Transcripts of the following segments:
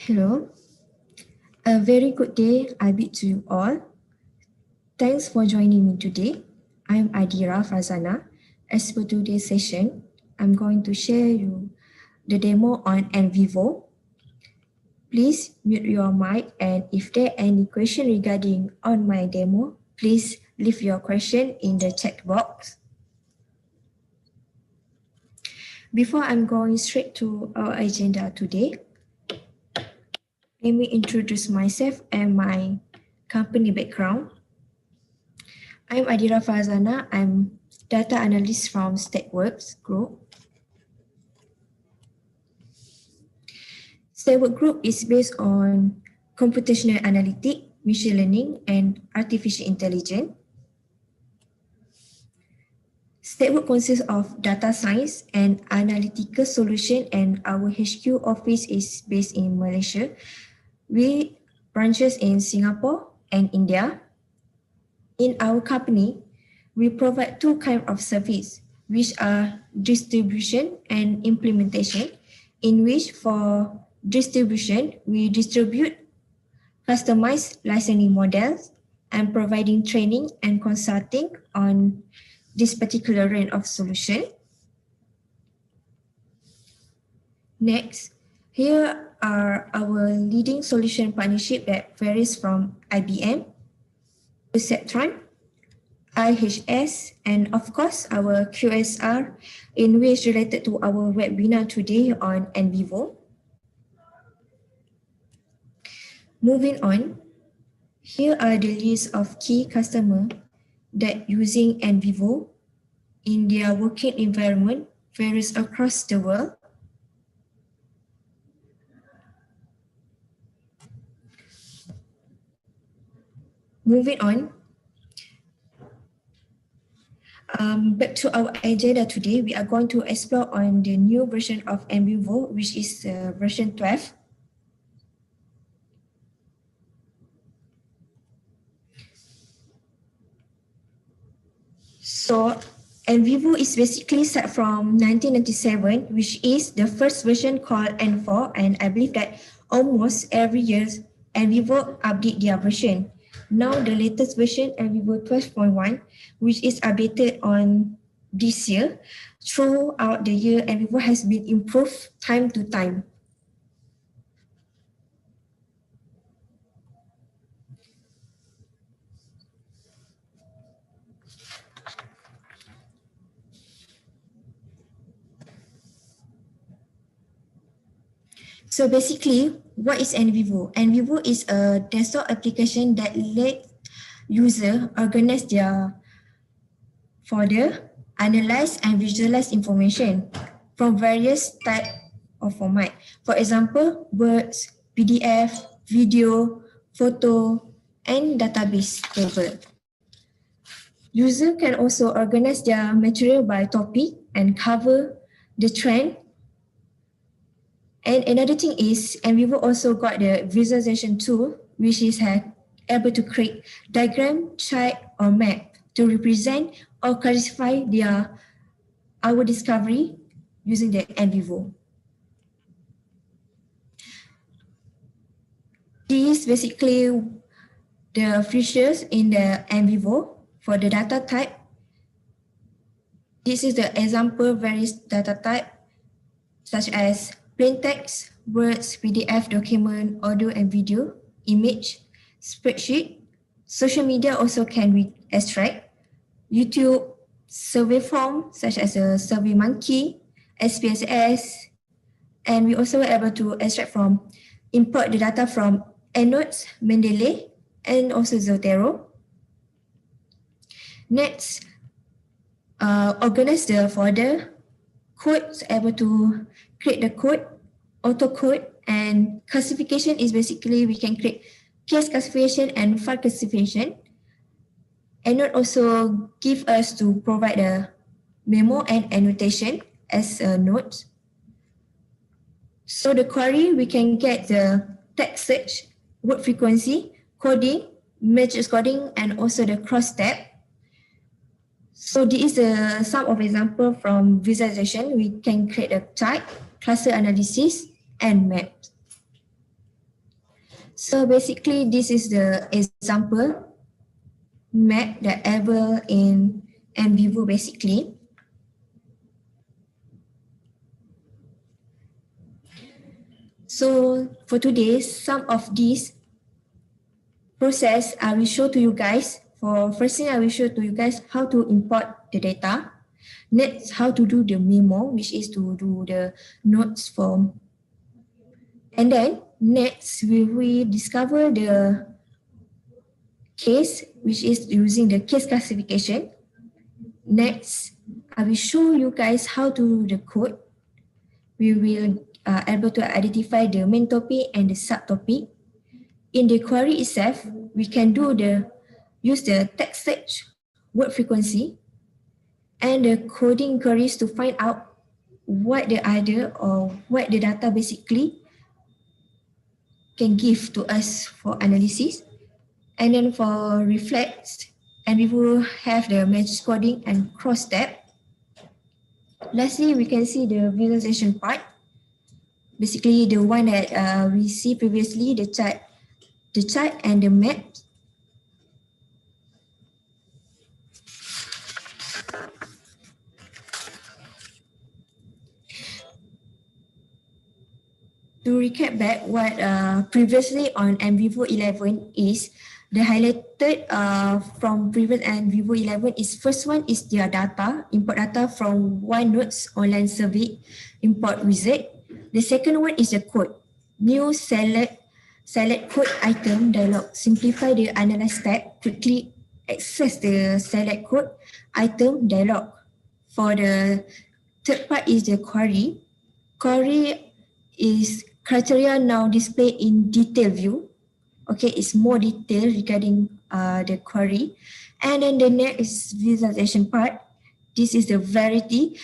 Hello, a very good day I bid to you all. Thanks for joining me today. I'm Adira Fazana. As for today's session, I'm going to share you the demo on Nvivo. Please mute your mic, and if there are any question regarding on my demo, please leave your question in the chat box. Before I'm going straight to our agenda today, let me introduce myself and my company background. I'm Adira Fazana. I'm data analyst from Statworks Group. Statworks Group is based on computational analytics, machine learning, and artificial intelligence. Statworks consists of data science and analytical solution, and our HQ office is based in Malaysia. We branches in Singapore and India. In our company, we provide two kinds of service, which are distribution and implementation, in which for distribution, we distribute customized licensing models and providing training and consulting on this particular range of solution. Next, here are our leading solution partnership that varies from IBM, Statron, IHS, and of course our QSR, in which related to our webinar today on Nvivo. Moving on, here are the list of key customers that using Nvivo in their working environment varies across the world. Moving on, back to our agenda today, we are going to explore on the new version of Nvivo, which is version 12. So Nvivo is basically set from 1997, which is the first version called N4, and I believe that almost every year Nvivo update their version. Now the latest version, Nvivo 12.1, which is updated on this year. Throughout the year, Nvivo has been improved time to time. So basically, what is Nvivo? Nvivo is a desktop application that lets user organize their folder, analyze and visualize information from various types of format. For example, words, PDF, video, photo, and database table. User can also organize their material by topic and cover the trend. And another thing is, Nvivo also got the visualization tool, which is able to create diagram, chart, or map to represent or classify our discovery using the Nvivo. These basically the features in the Nvivo for the data type. This is the example various data type such as plain text, words, PDF, document, audio and video, image, spreadsheet. Social media also can be extract. YouTube, survey form such as a SurveyMonkey, SPSS, and we also were able to extract from, import the data from EndNote, Mendeley, and also Zotero. Next, organize the folder, code, able to create the code, auto code, and classification is basically we can create case classification and file classification. EndNote also give us to provide a memo and annotation as a note. So the query, we can get the text search, word frequency, coding, matrix coding, and also the cross tab. So this is some of example from visualization. We can create a chart, cluster analysis, and maps. So basically, this is the example map that ever in Nvivo basically. So for today, some of these process I will show to you guys. For first thing, I will show to you guys how to import the data. Next, how to do the memo, which is to do the notes form. And then next, we will discover the case, which is using the case classification. Next, I will show you guys how to do the code. We will able to identify the main topic and the subtopic. In the query itself, we can use the text search, word frequency, and the coding queries to find out what the other or what the data basically can give to us for analysis. And then for reflex, and we will have the match coding and cross step. Lastly, we can see the visualization part. Basically, the one that we see previously, the chart and the map. To recap back what previously on Nvivo 11 is, the highlighted from previous Nvivo 11 is first one is their data, import data from OneNote's online survey import wizard. The second one is the code, new select code item dialog, simplify the analyze tab, quickly access the select code item dialog. For the third part is the query. Query is criteria now displayed in detail view. Okay, it's more detailed regarding the query. And then the next visualization part. This is the variety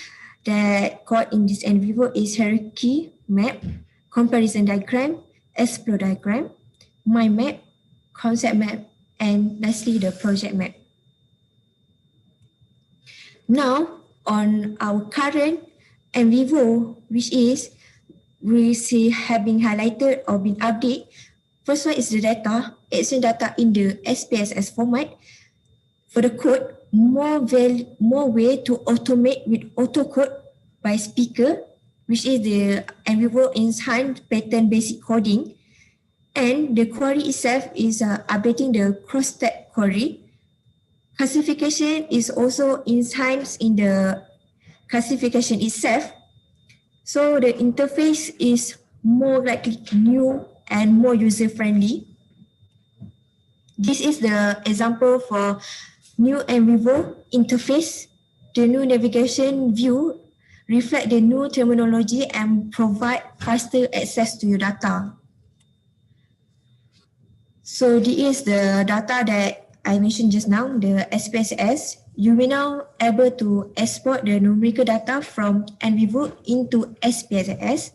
that called in this Nvivo is hierarchy map, comparison diagram, explore diagram, mind map, concept map, and lastly the project map. Now on our current Nvivo, which is we see having highlighted or been updated. First one is the data. It's the data in the SPSS format. For the code, more way to automate with auto code by speaker, which is the Nvivo enhanced pattern basic coding. And the query itself is updating the cross-step query. Classification is also enhanced in the classification itself. So the interface is more likely new and more user-friendly. This is the example for new Nvivo interface. The new navigation view reflect the new terminology and provide faster access to your data. So this is the data that I mentioned just now, the SPSS. You will now able to export the numerical data from Nvivo into SPSS.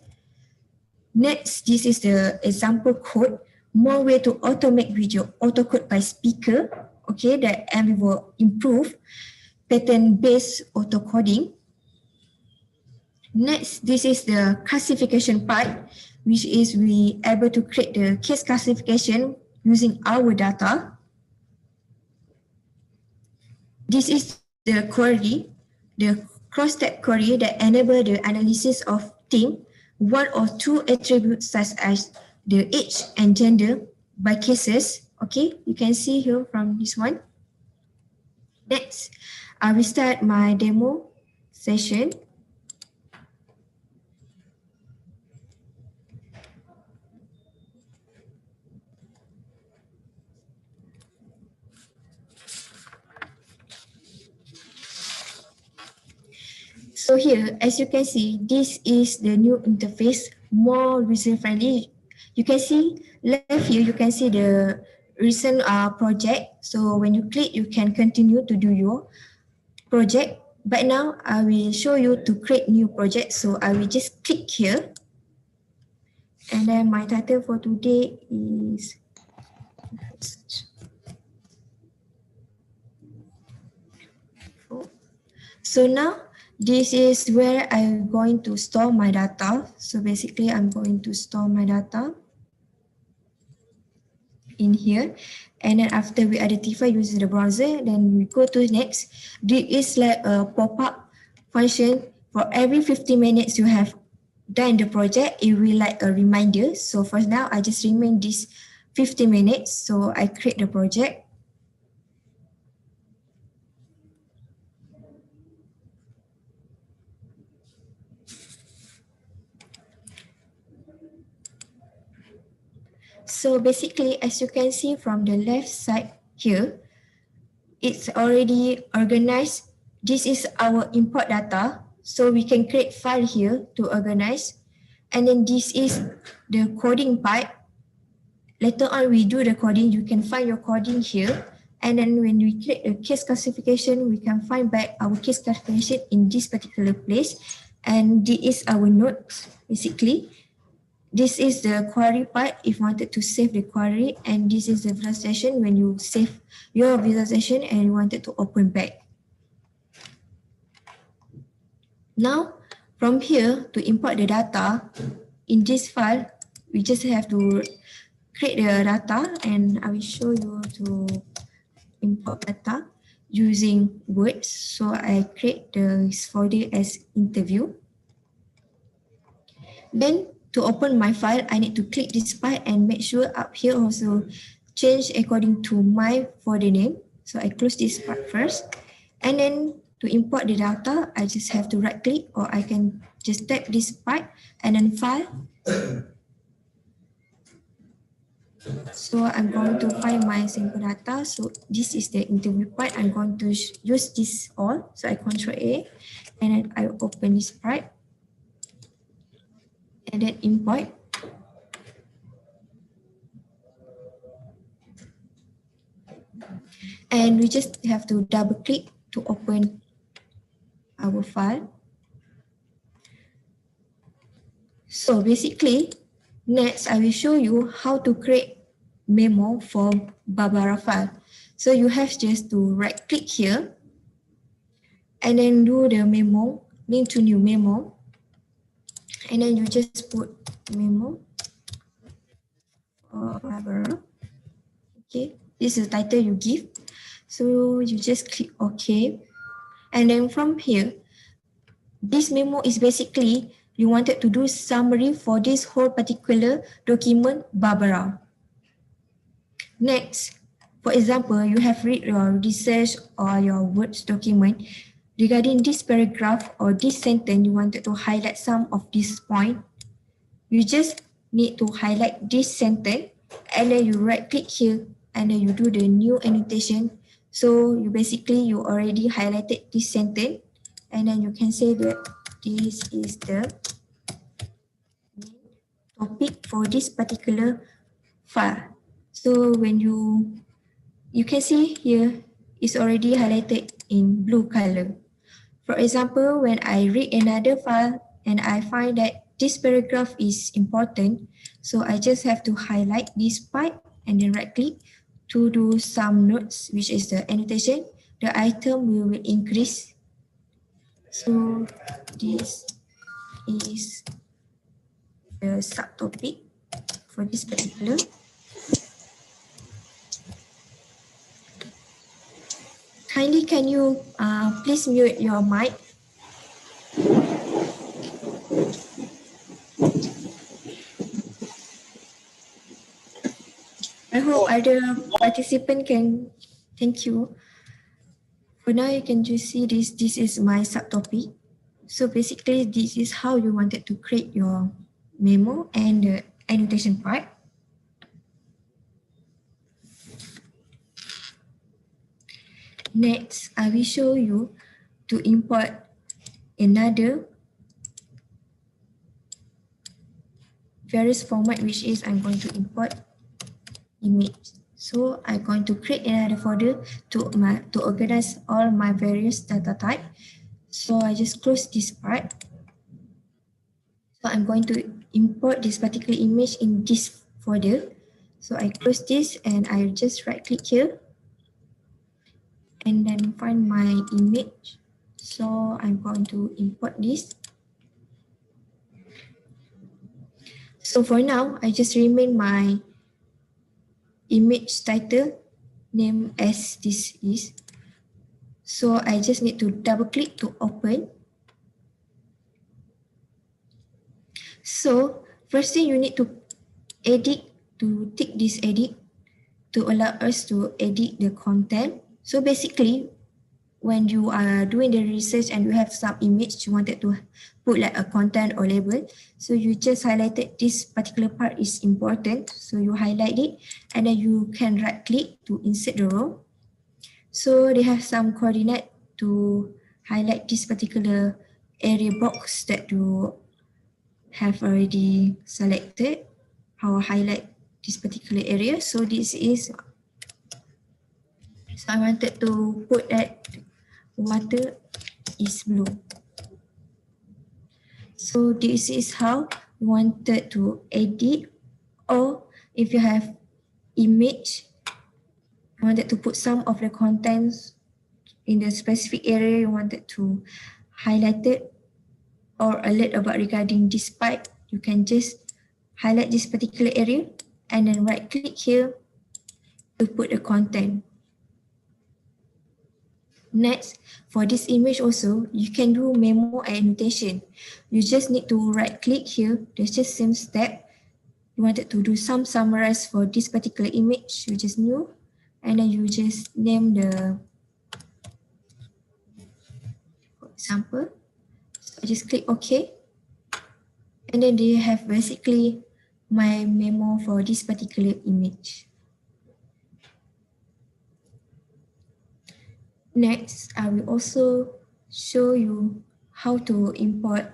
Next, this is the example code, more way to automate with your auto code by speaker. Okay, that Nvivo improve pattern-based auto coding. Next, this is the classification part, which is we able to create the case classification using our data. This is the query, the cross-step query that enable the analysis of theme, one or two attributes such as the age and gender by cases. Okay, you can see here from this one. Next, I will start my demo session. So here, as you can see, this is the new interface, more user-friendly. You can see left here, you can see the recent project. So when you click, you can continue to do your project. But now I will show you to create new project. So I will just click here. And then my title for today is so now this is where I'm going to store my data. So basically I'm going to store my data. in here. And then after we identify using the browser, then we go to next. This is like a pop-up function. For every 50 minutes you have done the project, it will like a reminder. So for now, I just remain this 50 minutes. So I create the project. So basically, as you can see from the left side here, it's already organized. This is our import data. So we can create file here to organize. And then this is the coding part. Later on, we do the coding. You can find your coding here. And then when we create a case classification, we can find back our case classification in this particular place. And this is our notes, basically. This is the query part if you wanted to save the query, and this is the visualization when you save your visualization and you wanted to open back. Now, from here to import the data, in this file, we just have to create the data, and I will show you to import data using words. So I create this folder as interview. Then to open my file, I need to click this part and make sure up here also change according to my folder name. So I close this part first. And then to import the data, I just have to right click, or I can just tap this part and then file. So I'm going to find my sample data. So this is the interview part. I'm going to use this all. So I Ctrl A and then I open this part and then import. And we just have to double click to open our file. So basically, next I will show you how to create memo for Barbara file. So you have just to right click here and then do the memo, link to new memo. And then you just put memo for Barbara. Okay, this is the title you give. So you just click OK. And then from here, this memo is basically you wanted to do summary for this whole particular document Barbara. Next, for example, you have read your research or your words document regarding this paragraph or this sentence. You wanted to highlight some of this point. You just need to highlight this sentence and then you right click here and then you do the new annotation. So you basically already highlighted this sentence and then you can say that this is the topic for this particular file. So when you can see here, it's already highlighted in blue color. For example, when I read another file and I find that this paragraph is important, so I just have to highlight this part and then right click to do some notes, which is the annotation. The item will increase. So this is the subtopic for this particular. Kindly can you please mute your mic? I hope other participant can, thank you. For now, you can just see this. This is my subtopic. So basically, this is how you wanted to create your memo and the annotation part. Next, I will show you to import another various format, which is I'm going to import image. So I'm going to create another folder to organize all my various data type. So I just close this part. So I'm going to import this particular image in this folder. So I close this and I just right click here and then find my image. So I'm going to import this. So for now, I just remain my image title name as this is. So I just need to double click to open. So first thing you need to tick this edit to allow us to edit the content. So basically, when you are doing the research and you have some image you wanted to put like a content or label, so you just highlighted this particular part is important, so you highlight it and then you can right click to insert the row. So they have some coordinate to highlight this particular area box that you have already selected, how highlight this particular area. So this is, so I wanted to put that water is blue. So this is how you wanted to edit, or if you have image, you wanted to put some of the contents in the specific area you wanted to highlight it or alert about regarding this part, you can just highlight this particular area and then right click here to put the content. Next, for this image also, you can do memo and annotation. You just need to right click here, there's just same step. You wanted to do some summarize for this particular image, you just new, and then you just name the, for example, so I just click OK. And then they have basically my memo for this particular image. Next, I will also show you how to import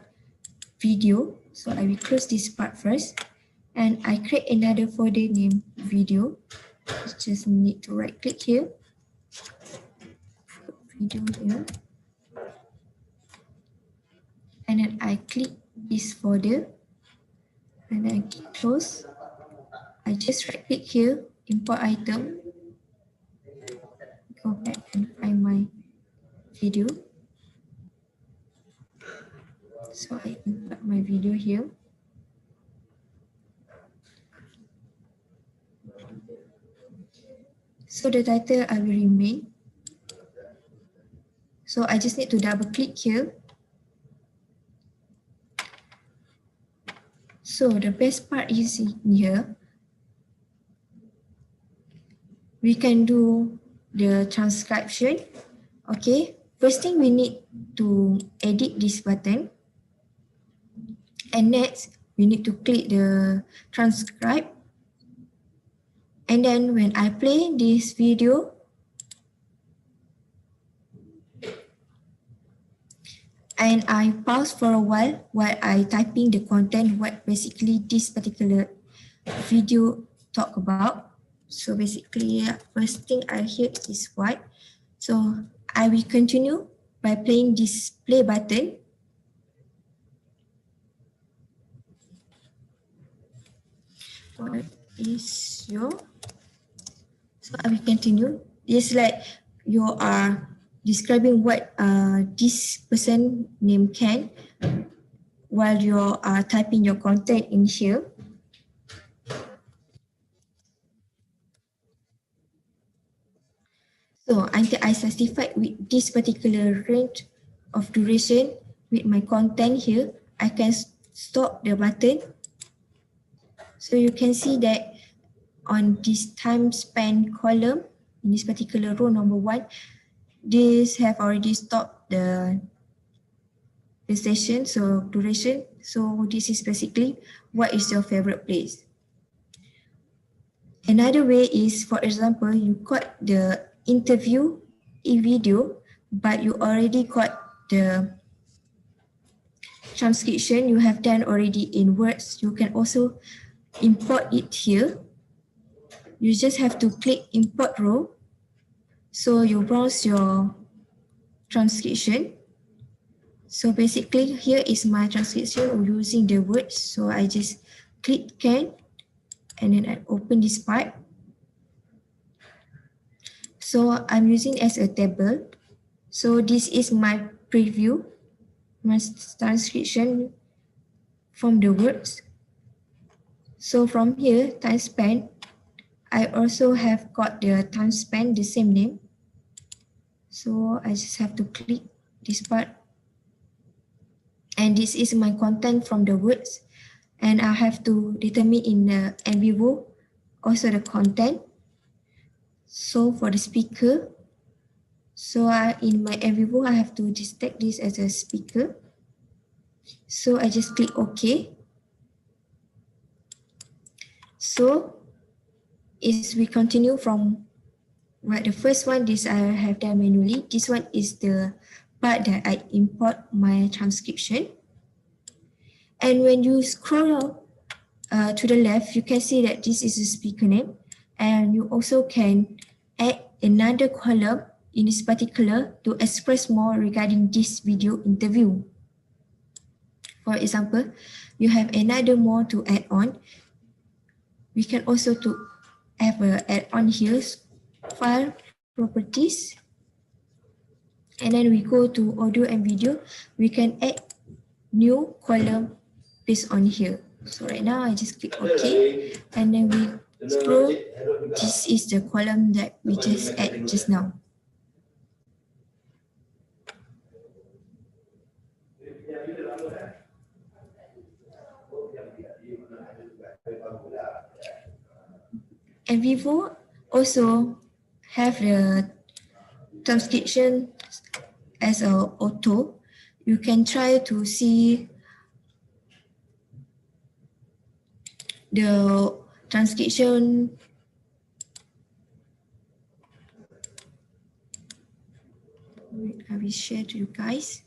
video. So I will close this part first and I create another folder named video. You just need to right click here, put video here, and then I click this folder and then I click close. I just right click here, import item, go back and find my video. So I import my video here. So the title I will remain. So I just need to double click here. So the best part is in here. We can do the transcription. Okay, first thing we need to edit this button. And next, we need to click the transcribe. And then when I play this video, and I pause for a while I typing the content, what basically this particular video talk about. So basically, first thing I hear is what. So I will continue by playing this play button. What is your, so I will continue. It's like you are describing what this person name can while you are typing your content in here. So until I satisfied with this particular range of duration with my content here, I can stop the button. So you can see that on this time span column, in this particular row number 1, this have already stopped the session, so duration. So this is basically what is your favorite place. Another way is, for example, you got the interview in video, but you already got the transcription you have done already in words. You can also import it here. You just have to click import row. So you browse your transcription. So basically here is my transcription using the words. So I just click can and then I open this part. So I'm using as a table. So this is my preview, my transcription from the words. So from here, time span, I also have got the time span, the same name. So I just have to click this part. And this is my content from the words. And I have to determine in the Nvivo also the content. So for the speaker, so in my Nvivo, I have to just take this as a speaker. So I just click OK. So is we continue from what the first one, this I have done manually. This one is the part that I import my transcription. And when you scroll to the left, you can see that this is a speaker name. And you also can add another column in this particular to express more regarding this video interview. For example, you have another more to add on. We can also to have a add on here, file properties. And then we go to audio and video. We can add new column based on here. So right now I just click OK. And then we scroll. This is the column that we just add just now. Nvivo also have the transcription as a auto. You can try to see the transcription I will share to you guys.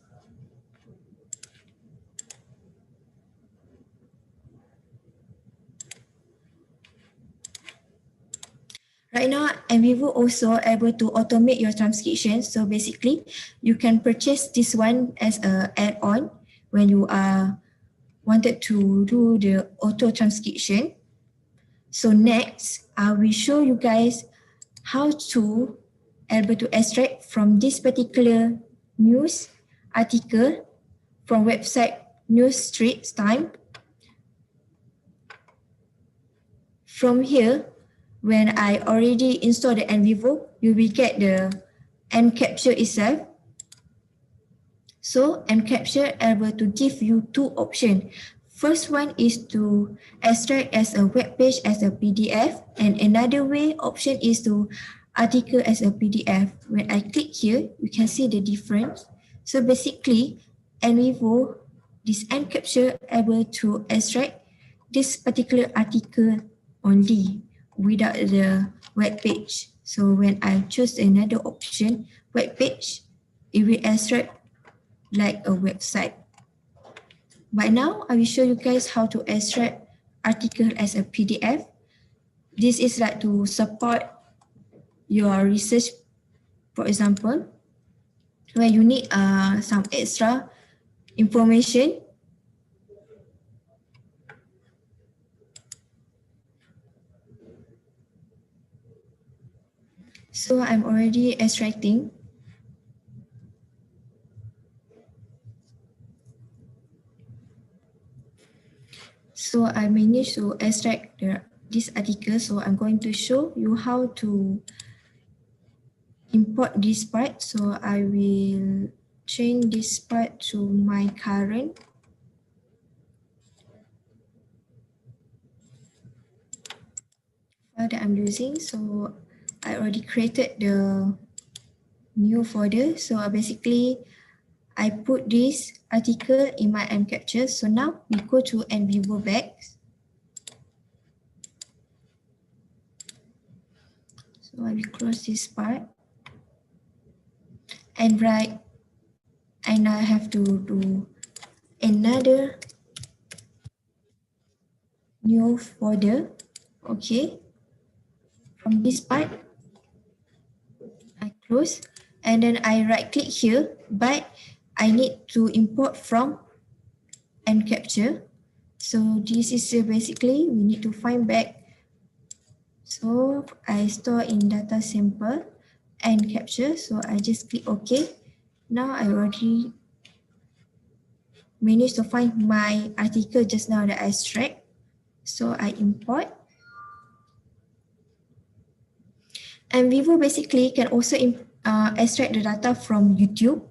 Right now, Nvivo also able to automate your transcription. So basically, you can purchase this one as a add-on when you are wanted to do the auto transcription. So next, I will show you guys how to able to extract from this particular news article from website News Straits Time. From here, when I already install the Nvivo, you will get the Capture itself. So Capture able to give you two options. First one is to extract as a web page as a PDF, and another way option is to article as a PDF. When I click here, you can see the difference. So basically, Nvivo, this Capture able to extract this particular article only without the web page. So when I choose another option, web page, it will extract like a website. But now I will show you guys how to extract article as a PDF. This is like to support your research, for example, where you need some extra information. So I'm already extracting. So I managed to extract this article. So I'm going to show you how to import this part. So I will change this part to my current. File that I'm using. So I already created the new folder. So basically, I put this article in my Capture. So now we go to Nvivo Bags. So I will close this part. And I have to do another new folder. Okay. From this part, I close. And then I right click here, but I need to import from Capture. So this is basically we need to find back. So I store in data sample and Capture. So I just click OK. Now I already managed to find my article just now that I extract. So I import. Nvivo basically can also extract the data from YouTube,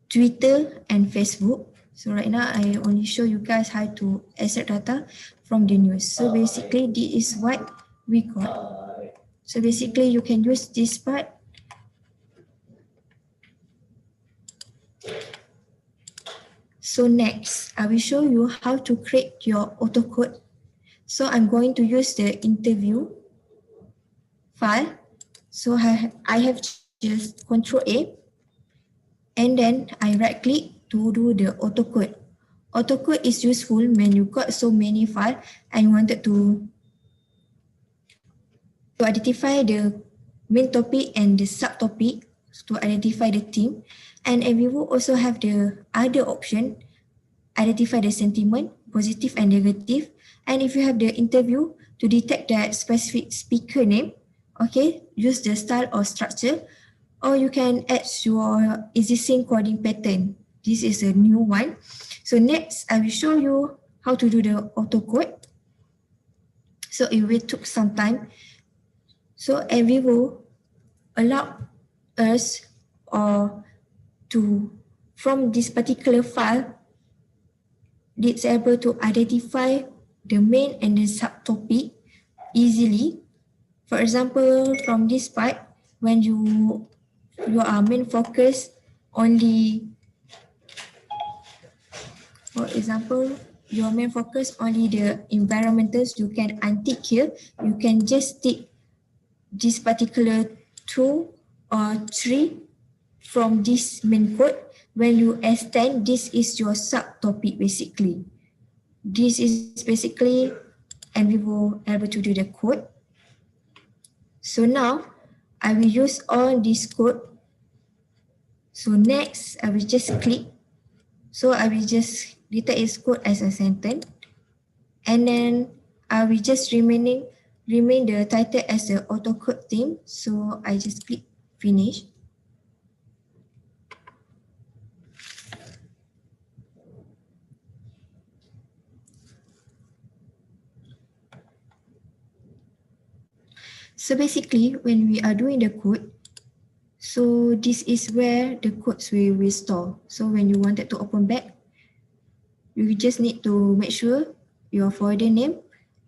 Twitter, and Facebook. So right now, I only show you guys how to extract data from the news. So basically, this is what we got. So basically, you can use this part. So next, I will show you how to create your autocode. So I'm going to use the interview file. So I have just Control A, and then I right click to do the autocode. Autocode is useful when you got so many files and you wanted to identify the main topic and the subtopic, to identify the theme. And Nvivo also have the other option, identify the sentiment, positive and negative. And if you have the interview, to detect that specific speaker name, okay, use the style or structure, or you can add your existing coding pattern. This is a new one. So next, I will show you how to do the autocode. So it will take some time. So Nvivo allow us to, from this particular file, it's able to identify the main and the subtopic easily. For example, from this part, when you are main focus only, for example, your main focus only the environmentals, you can untick here. You can just tick this particular 2 or 3 from this main code. When you extend, this is your subtopic basically. This is basically Nvivo able to do the code. So now I will use all this code. So next I will just click. So I will just detect its code as a sentence. And then I will just remain the title as the autocode theme. So I just click finish. So basically, when we are doing the code, so this is where the codes will restore. So when you wanted to open back, you just need to make sure your folder name.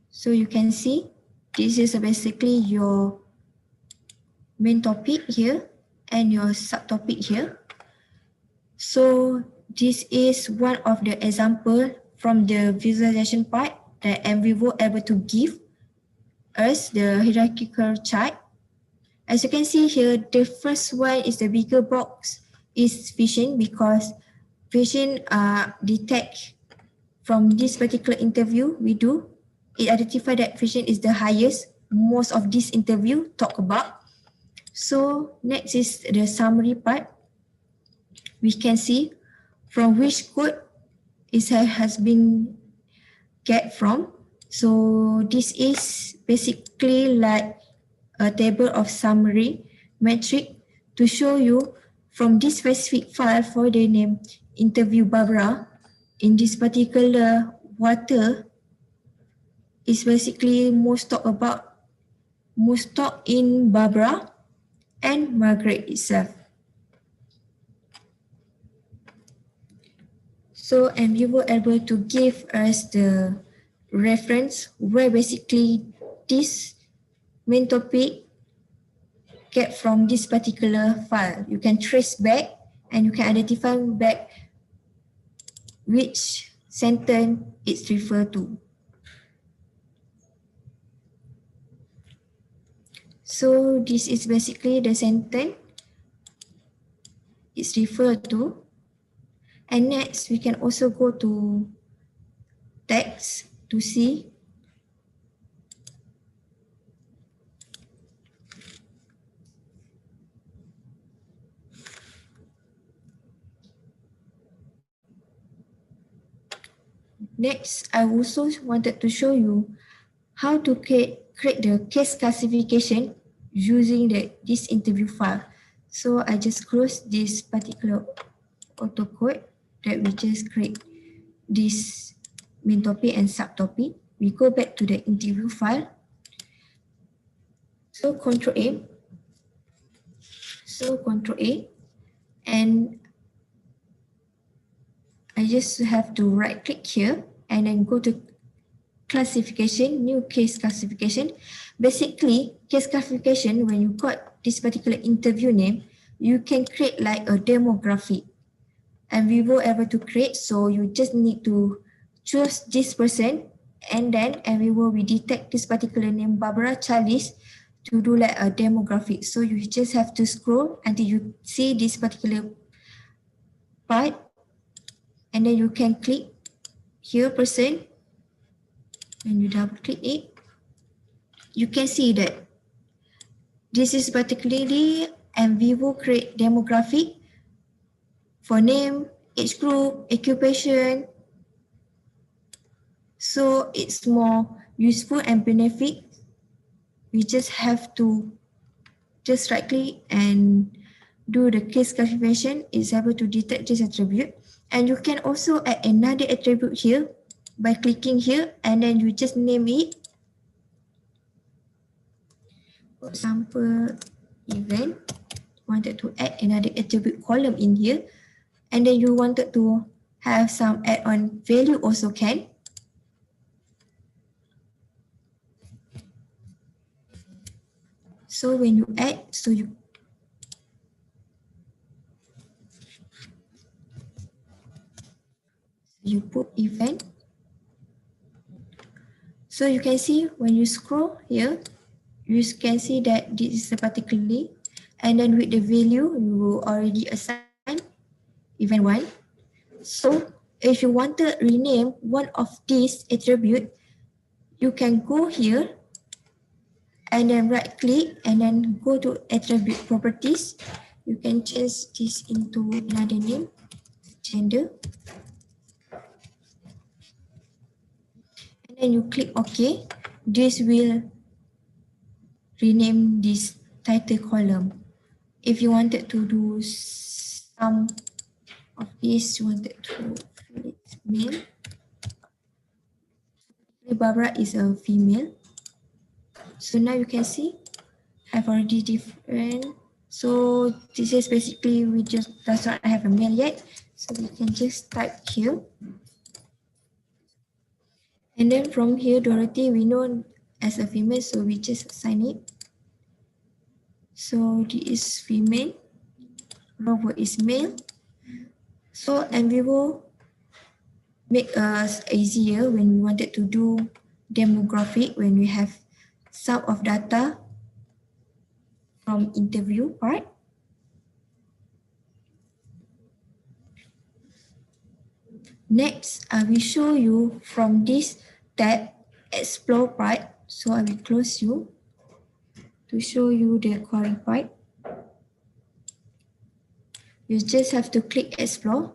So you can see this is basically your main topic here and your subtopic here. So this is one of the example from the visualization part that Nvivo able to give us the hierarchical chart. As you can see here, the first one is the bigger box is phishing, because phishing detect from this particular interview we do, it identify that phishing is the highest most of this interview talk about. So next is the summary part. We can see from which code it has been get from. So this is basically like a table of summary metric to show you from this specific file for the name interview Barbara. In this particular water is basically most talk in Barbara and Margaret itself. So Nvivo able to give us the reference where basically this main topic get from this particular file. You can trace back and you can identify back which sentence it's referred to. So this is basically the sentence it's referred to. And next we can also go to text to see. Next, I also wanted to show you how to create the case classification using this interview file. So I just close this particular autocode that we just create this main topic and subtopic. We go back to the interview file. So Control A. So Control A, and I just have to right click here and then go to classification, new case classification. Basically, case classification, when you got this particular interview name, you can create like a demographic. And we were able to create, so you just need to choose this person, and then will detect this particular name Barbara Charles to do like a demographic. So you just have to scroll until you see this particular part, and then you can click here person. When you double click it, you can see that this is particularly Nvivo create demographic for name, age group, occupation. So it's more useful and benefit. We just have to just right click and do the case classification. It's able to detect this attribute. And you can also add another attribute here by clicking here, and then you just name it. For example, event. Wanted to add another attribute column in here, and then you wanted to have some add-on value also can. So when you add, so you put event. So you can see when you scroll here, you can see that this is a particularly, and then with the value, you will already assign event 1. So if you want to rename one of these attribute, you can go here and then right click and then go to attribute properties. You can change this into another name, gender. And then you click OK. This will rename this title column. If you wanted to do some of this, you wanted to fill it male. Barbara is a female. So now you can see I've already different. So this is basically we just does not have a male yet. So we can just type here. And then from here, Dorothy, we know as a female, so we just assign it. So this is female, Robert is male. So Nvivo make us easier when we wanted to do demographic, when we have some of data from interview part. Next, I will show you from this tab, explore part. So I will close you to show you the query part. You just have to click explore.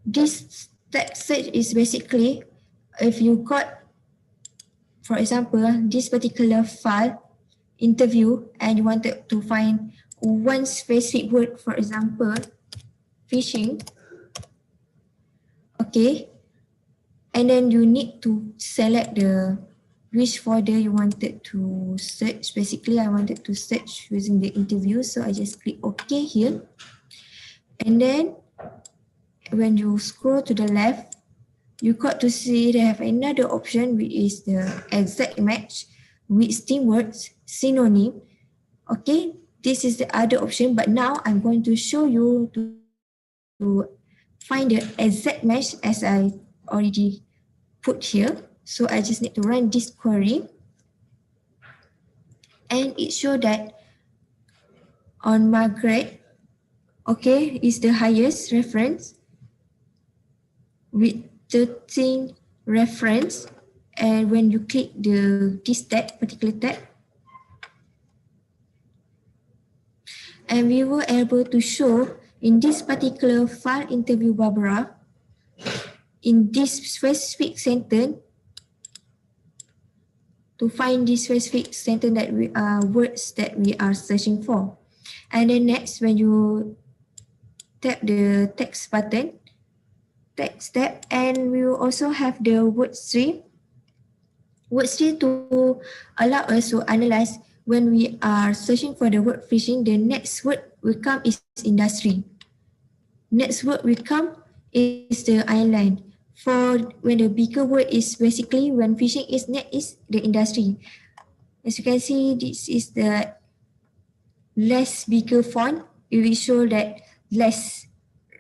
This text search is basically if you got, for example, this particular file interview and you wanted to find one specific word, for example, phishing. Okay, and then you need to select the which folder you wanted to search. Basically, I wanted to search using the interview, so I just click OK here. And then when you scroll to the left, you got to see they have another option, which is the exact match with words synonym. Okay, this is the other option, but now I'm going to show you to find the exact match as I already put here. So I just need to run this query, and it shows that on Margaret, okay, is the highest reference with 13 reference. And when you click this tab, particular tab, and we were able to show in this particular file interview Barbara, in this specific sentence, to find this specific sentence that we are words that we are searching for. And then next, when you tap the text button, text tab, and we will also have the word tree. Word tree to allow us to analyze when we are searching for the word fishing, the next word will come is industry. Next word will come is the island. For when the bigger word is basically when fishing is next is the industry. As you can see, this is the less bigger font. It will show that less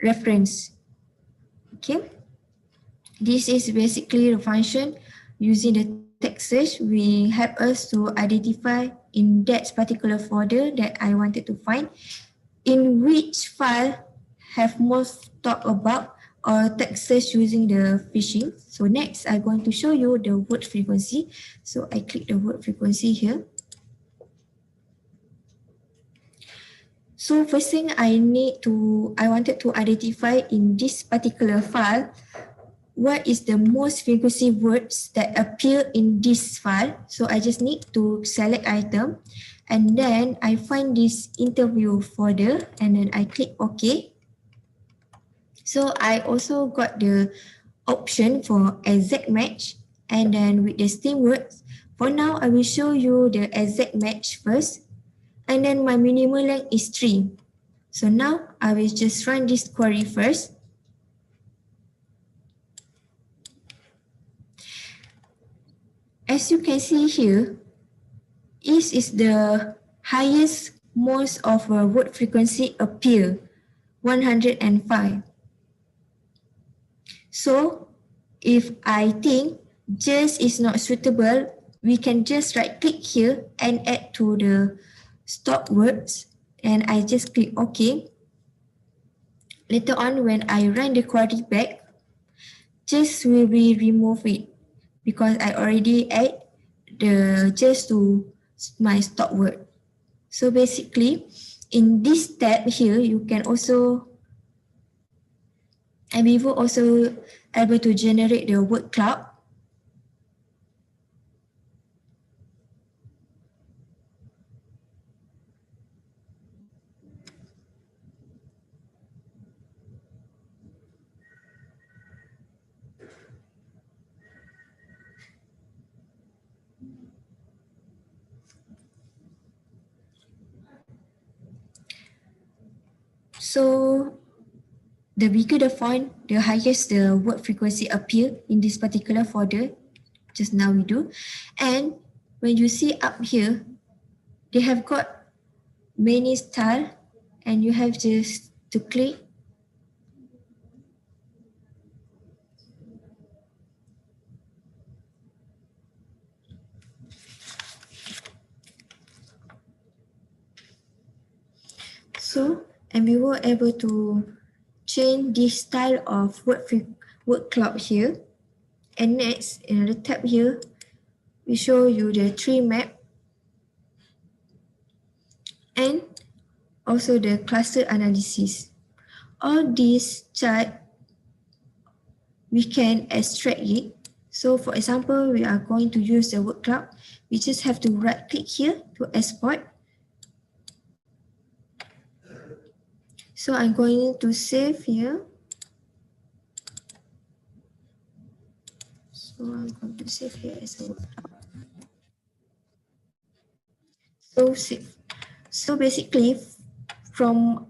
reference. Okay. This is basically the function using the text search will help us to identify in that particular folder that I wanted to find in which file have most talk about or text search using the fishing. So next I'm going to show you the word frequency. So I click the word frequency here. So first thing I wanted to identify in this particular file what is the most frequency words that appear in this file. So I just need to select item and then I find this interview folder and then I click OK. So I also got the option for exact match and then with the stem words. For now, I will show you the exact match first and then my minimum length is 3. So now I will just run this query first. As you can see here, is the highest most of a word frequency appear, 105. So if I think just is not suitable, we can just right click here and add to the stop words and I just click OK. Later on when I run the query back, just will be remove it because I already add the just to my stop word. So basically in this tab here, you can also Nvivo also able to generate the word cloud. So the bigger the font, the highest the word frequency appear in this particular folder. Just now we do. And when you see up here, they have got many style and you have just to click. So, and we were able to change this style of word cloud here. And next, in the tab here, we show you the tree map and also the cluster analysis. All these chart, we can extract it. So for example, we are going to use the word cloud. We just have to right click here to export. So I'm going to save here. So I'm going to save here as a word cloud. So save. So basically from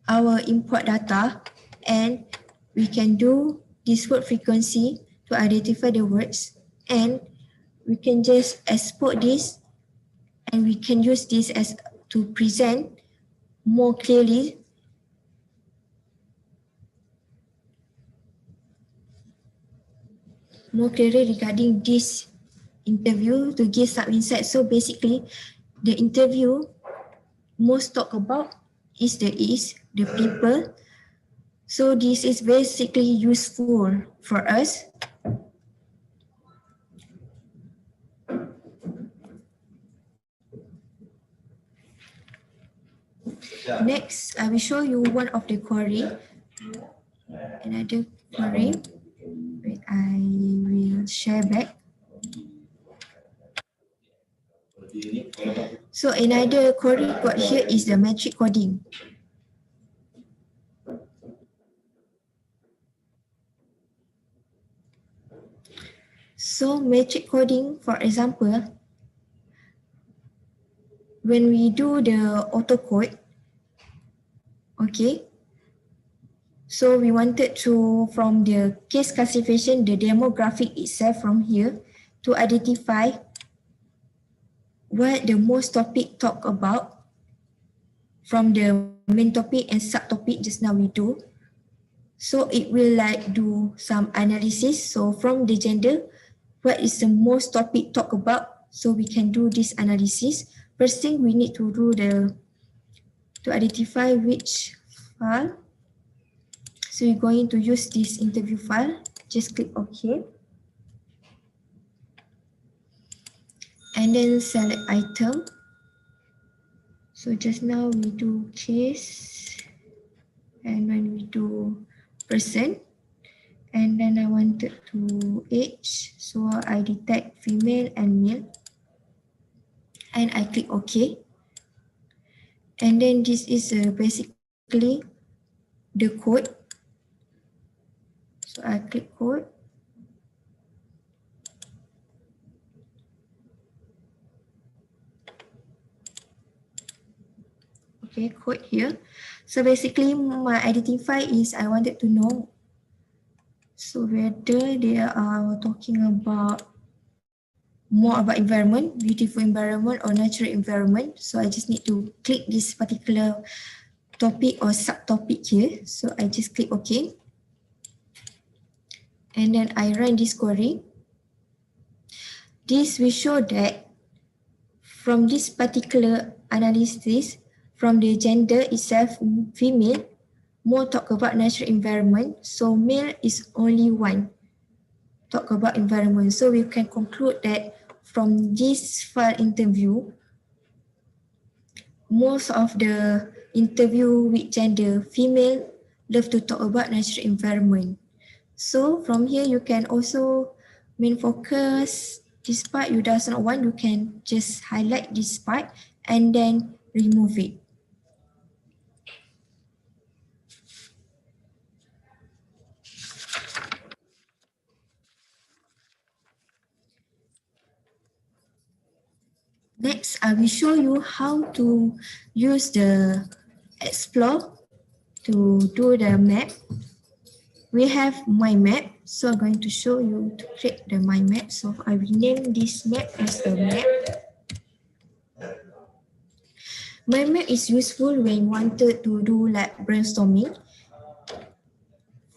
our import data and we can do this word frequency to identify the words and we can just export this and we can use this as to present more clearly regarding this interview to give some insight. So basically the interview most talk about is the people. So this is basically useful for us. Next, I will show you one of the query. Another query. Wait, I will share back. So another query got here is the metric coding. So metric coding, for example, when we do the autocode, okay, so we wanted to, from the case classification, the demographic itself from here, to identify what the most topic talk about from the main topic and subtopic just now we do. So it will like do some analysis. So from the gender, what is the most topic talk about? So we can do this analysis. First thing we need to do to identify which file. So we're going to use this interview file. Just click OK. And then select item. So just now we do case. And when we do person. And then I wanted to age. So I detect female and male. And I click OK. And then this is basically the code. So I click code. Okay, code here. So basically my identify is I wanted to know so whether they are talking about more about environment, beautiful environment or natural environment. So I just need to click this particular topic or subtopic here. So I just click OK. And then I run this query. This will show that from this particular analysis, from the gender itself, female, more talk about natural environment. So male is only one talk about environment. So we can conclude that from this file interview, most of the interview with gender female love to talk about natural environment. So from here you can also main focus this part you does not want, you can just highlight this part and then remove it. Next, I will show you how to use the Explore to do the map. We have my map, so I'm going to show you to create the my map. So I will name this map as a map. My map is useful when you wanted to do like brainstorming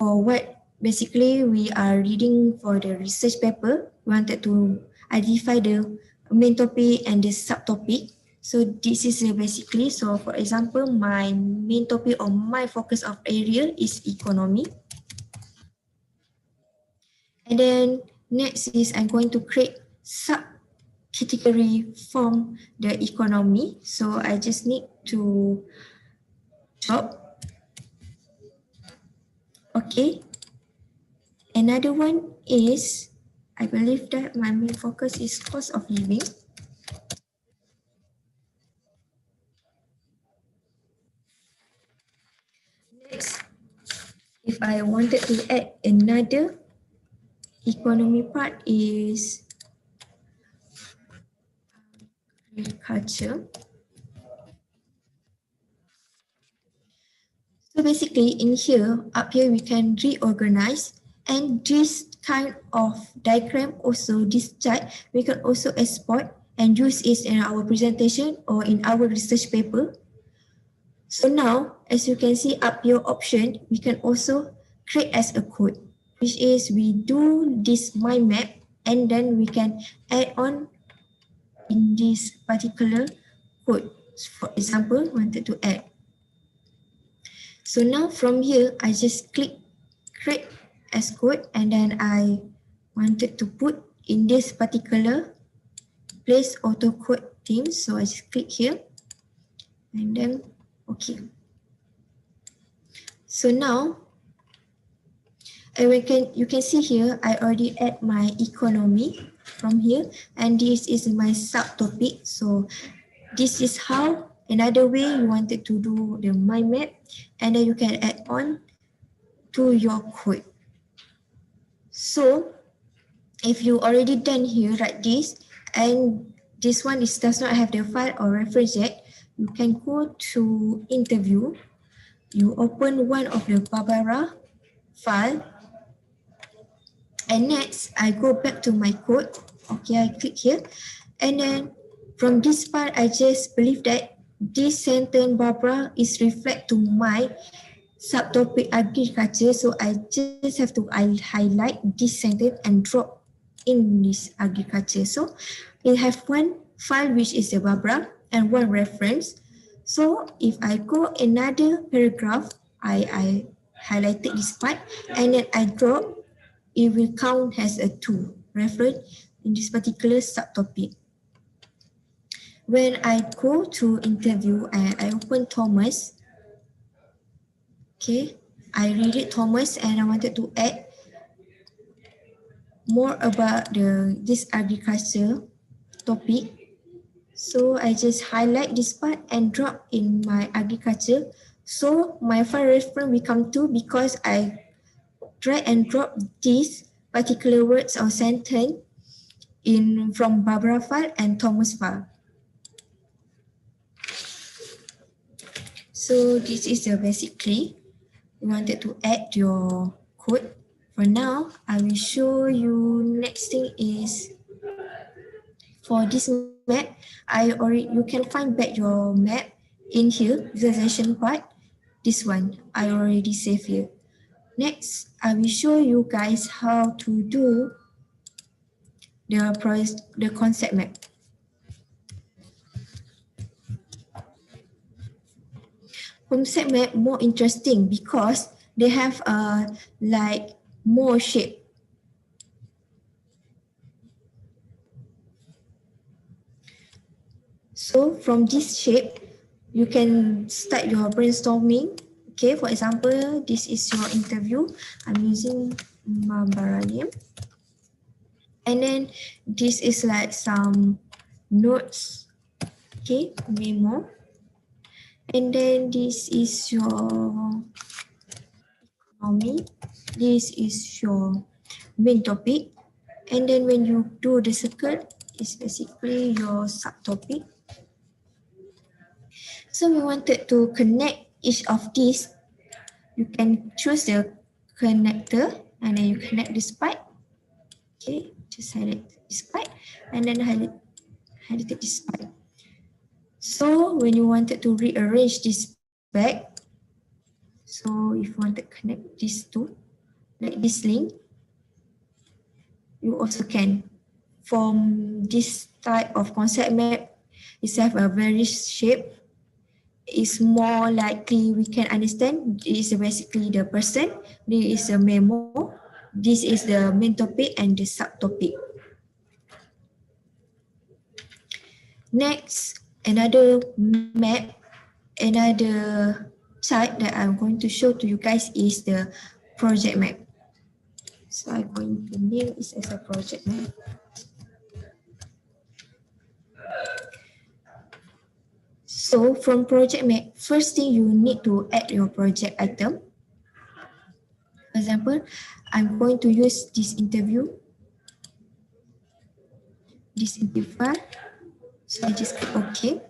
for what basically we are reading for the research paper. We wanted to identify the main topic and the subtopic. So this is basically, so for example, my main topic or my focus of area is economy. And then next is I'm going to create subcategory from the economy. So I just need to job. Okay. Another one is, I believe that my main focus is cost of living. Next, if I wanted to add another economy part is agriculture. So basically in here, up here we can reorganize, and this kind of diagram also, this chart, we can also export and use it in our presentation or in our research paper. So now, as you can see up here option, we can also create as a code, which is we do this mind map and then we can add on in this particular code. For example, wanted to add. So now from here, I just click create as code and then I wanted to put in this particular place auto code theme. So I just click here and then okay. So now you can see here I already add my economy from here and this is my subtopic. So this is how another way you wanted to do the mind map, and then you can add on to your code. So if you already done here like this and this one does not have the file or reference yet, you can go to interview. You open one of the Barbara file, and next I go back to my code. Okay, I click here, and then from this part, I just believe that this sentence Barbara is reflect to my subtopic agriculture. So I just have to highlight this sentence and drop in this agriculture. So it have one file which is the Barbara and one reference. So if I go another paragraph, I highlighted this part and then I drop, it will count as a 2 reference in this particular subtopic. When I go to interview and I open Thomas, okay, I read it Thomas and I wanted to add more about this agriculture topic. So I just highlight this part and drop in my agriculture. So my file reference become 2 because I drag and drop these particular words or sentence in from Barbara file and Thomas file. So this is basically you wanted to add your code. For now, I will show you next thing is for this map. You can find back your map in here, visualization part. This one I already saved here. Next, I will show you guys how to do the concept map. Concept map more interesting because they have like more shape. So from this shape, you can start your brainstorming. Okay, for example, this is your interview. I'm using Mabaranium. And then this is like some notes. Okay, memo. And then this is your economy. This is your main topic. And then when you do the circle, it's basically your subtopic. So we wanted to connect each of these. You can choose the connector and then you connect this part. Okay, just highlight this part and then highlight this part. So when you wanted to rearrange this back, so if you want to connect these two, like this link, you also can. From this type of concept map, it have a very shape. It's more likely we can understand. This is basically the person. This is a memo. This is the main topic and the subtopic. Next, another map, another chart that I'm going to show to you guys is the project map. So I'm going to name this as a project map. So from project map, first thing you need to add your project item. For example, I'm going to use this interview file. So I just click OK.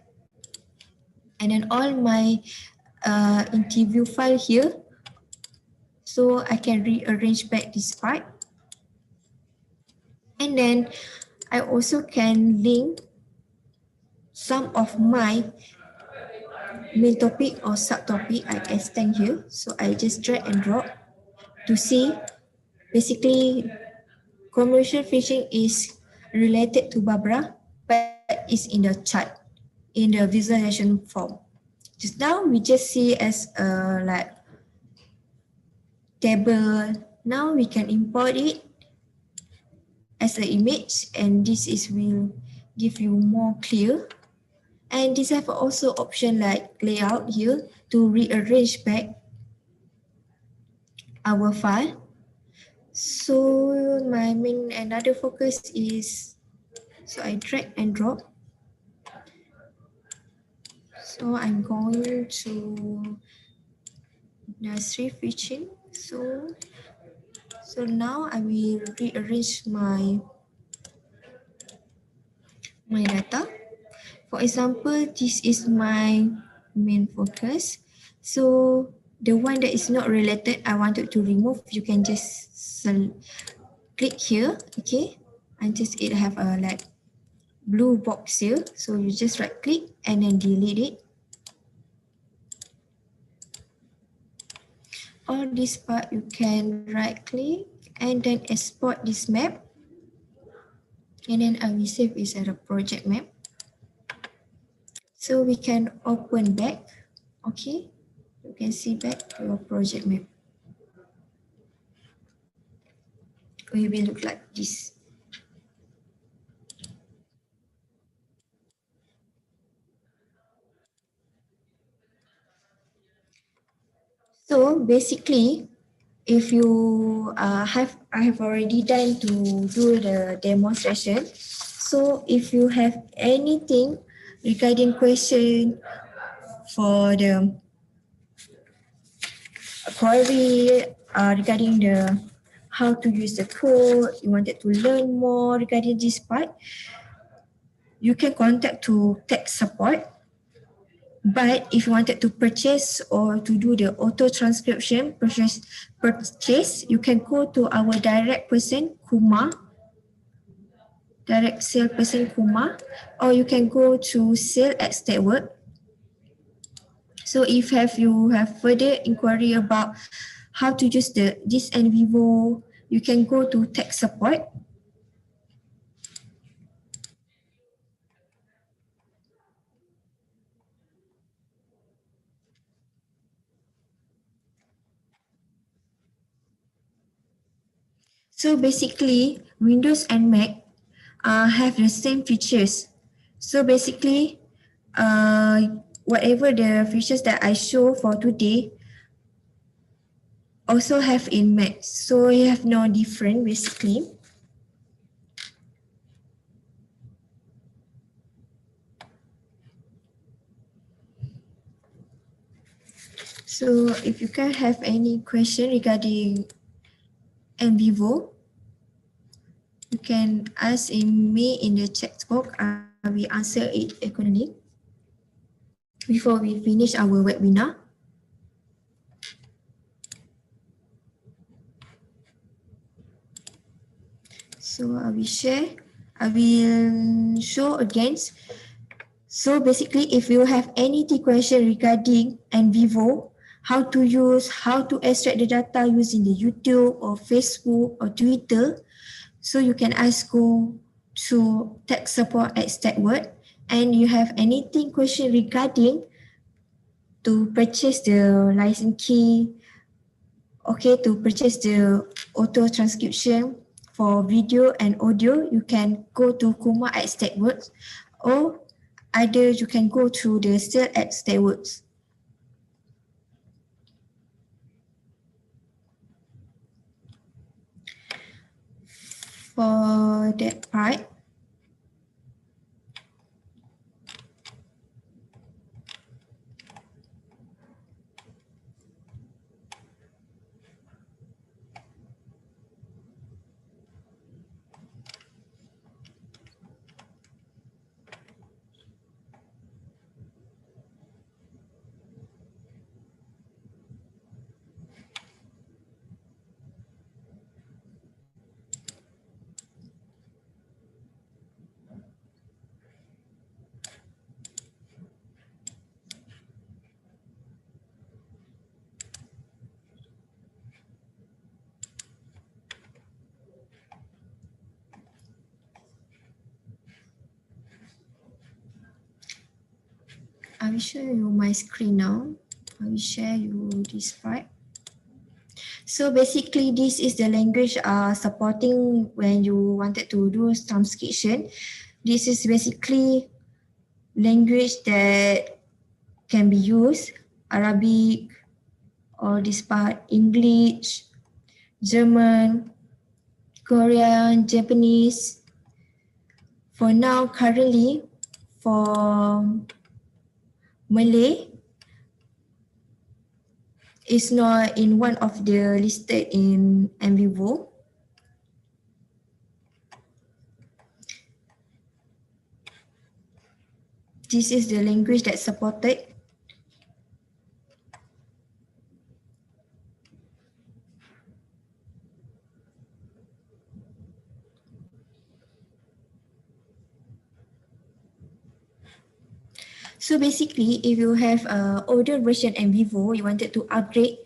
And then all my interview file here. So I can rearrange back this part. And then I also can link some of my main topic or subtopic I extend here. So I just drag and drop to see. Basically, commercial fishing is related to Barbara, but it's in the chart, in the visualization form. Just now we just see as a like table. Now we can import it as an image, and this is will give you more clear. And this have also option like layout here to rearrange back our file. So my main another focus is, so I drag and drop. So I'm going to nursery fishing. So now I will rearrange my my data. For example, this is my main focus. So the one that is not related, I wanted to remove. You can just click here, okay? And just it have a like blue box here. So you just right click and then delete it. Or this part you can right click and then export this map. And then I will save it as a project map. So we can open back, okay? You can see back your project map. It will look like this. So basically, if you I have already done to do the demonstration. So if you have anything regarding question for the query regarding the how to use the code, you wanted to learn more regarding this part, you can contact to tech support. But if you wanted to purchase or to do the auto transcription purchase, you can go to our direct person, Kuma, direct sale person, Kuma, or you can go to sale at Statworks. So if you have further inquiry about how to use this Nvivo, you can go to tech support. So basically, Windows and Mac have the same features. So basically, whatever the features that I show for today also have in Mac. So you have no different basically. So if you can have any question regarding Nvivo, you can ask me in the chat box. I will answer it accordingly before we finish our webinar. So I will show again. So basically, if you have any question regarding Nvivo, how to use, how to extract the data using the YouTube or Facebook or Twitter, so you can ask go to tech support at Statworks. And you have anything question regarding to purchase the license key, okay, to purchase the auto transcription for video and audio, you can go to Kuma at Statworks, or either you can go to the sale at Statworks. For that part, I will show you my screen now. I will share you this part. So basically, this is the language supporting when you wanted to do transcription. This is basically language that can be used, Arabic, or this part, English, German, Korean, Japanese. For now, currently, for Malay, it's not in one of the listed in Nvivo. This is the language that's supported. So basically, if you have a older version Nvivo, you wanted to upgrade,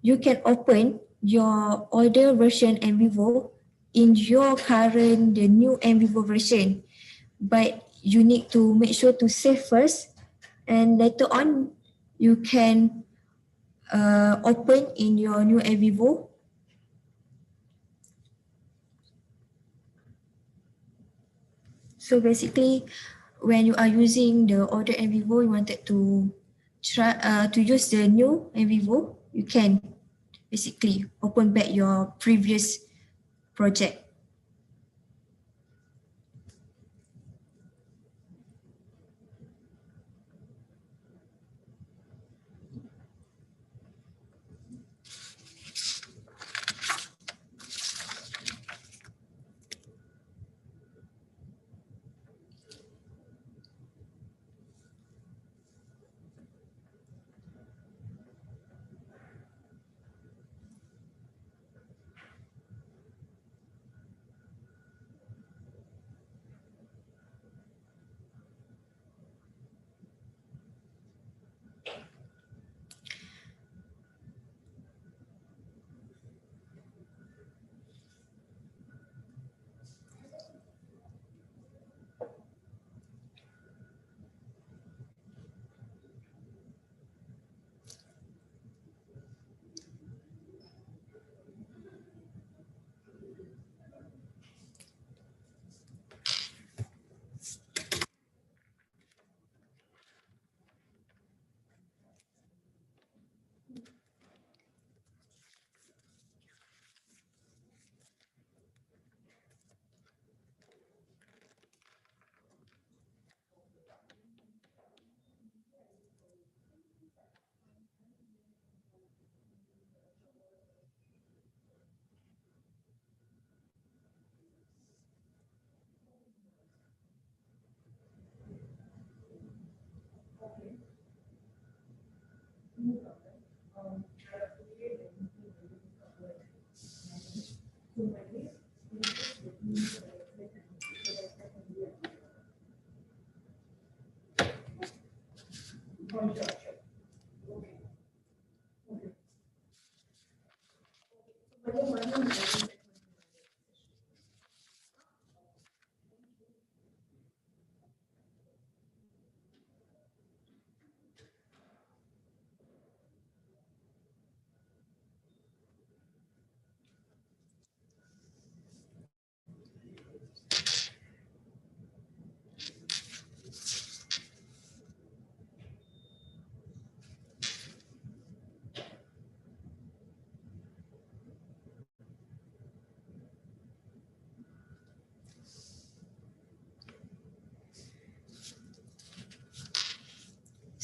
you can open your older version Nvivo in your current, the new Nvivo version. But you need to make sure to save first, and later on, you can open in your new Nvivo. So basically, when you are using the older Nvivo, you wanted to try to use the new Nvivo, you can basically open back your previous project.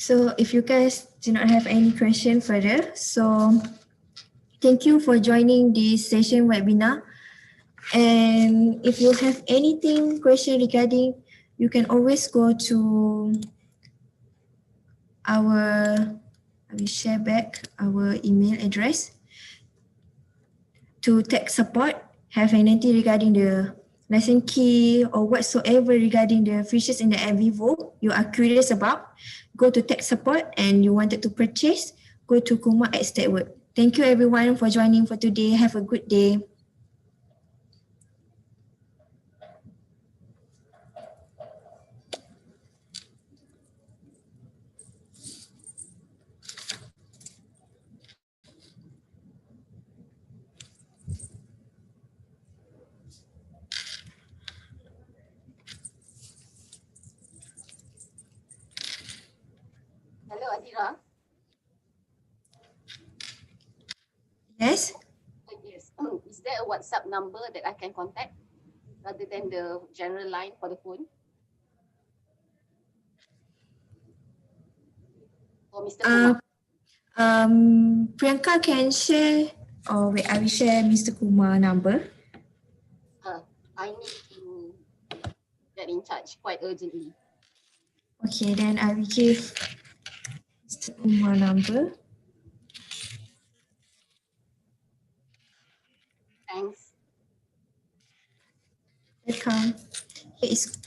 So if you guys do not have any question further, so thank you for joining this session webinar. And if you have anything question regarding, you can always go to our, I will share back our email address to tech support. Have anything regarding the lesson key or whatsoever regarding the features in the Nvivo you are curious about, go to tech support, and you wanted to purchase, go to Kumar at Statworks. Thank you everyone for joining for today. Have a good day. Hello, Adira. Yes? Yes. Is there a WhatsApp number that I can contact rather than the general line for the phone? For Mr. Kumar. Priyanka can share, or wait, I will share Mr. Kumar number. I need to get in touch quite urgently. Okay, then I will give Mr. Umar number. Thanks. Welcome. Here is